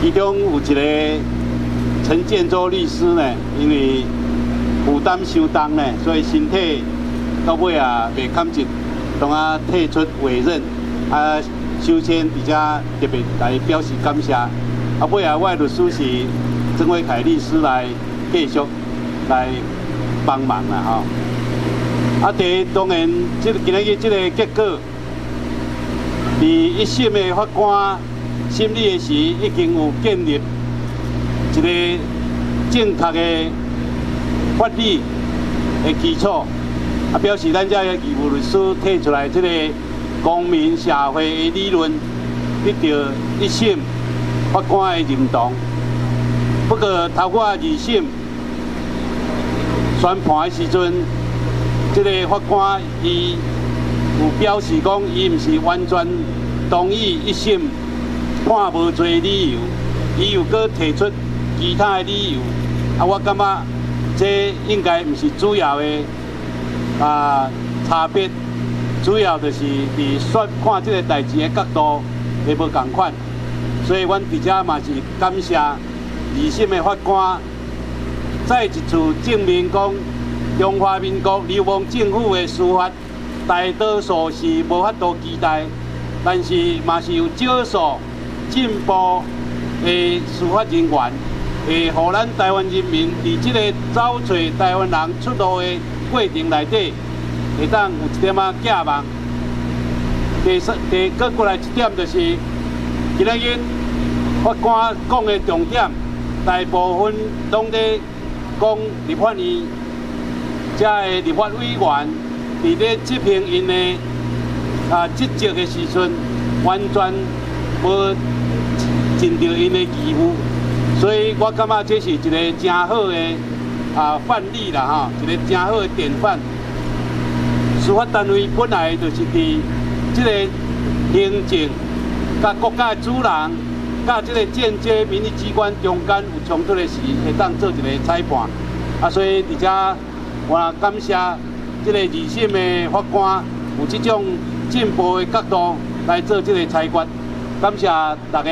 其中有一个陈建州律师呢，因为负担伤重呢，所以身体到尾啊袂堪一，当啊退出委任，啊修签伫遮特别来表示感谢。啊尾啊，我的律师是曾伟凯律师来继续来帮忙啦吼。啊，当然，今日这个结果，伫一审的法官审理的时，已经有建立一个正确的法理的基础，啊，表示咱遮个义务律师提出来这个公民社会的理论，得到一审法官的认同。不过，透过二审宣判的时阵，这个法官伊有表示讲，伊毋是完全同意一审判无罪理由，伊又搁提出其他的理由。啊，我感觉这应该毋是主要的差别，主要就是伫选看这个代志的角度会无共款。所以，阮伫遮嘛是感谢二审的法官，再一次证明讲，中华民国流亡政府的司法，大多数是无法度期待，但是嘛是有少数进步的司法人员，会互咱台湾人民伫这个找找台湾人出路的过程内底，会当有一点仔寄望。搁过来一点就是，今仔日法官讲的重点，大部分拢在讲立法院遮的立法委员伫咧执行因的职责的时阵，完全无尽到因的义务，所以我感觉这是一个真好的范例啦哈，一个真好的典范。司法单位本来就是伫这个行政甲国家的主人，甲这个间接民意机关中间有冲突的时，会当做一个裁判。啊，所以伫遮我感谢这个二审的法官有这种进步的角度来做这个裁决，感谢大家。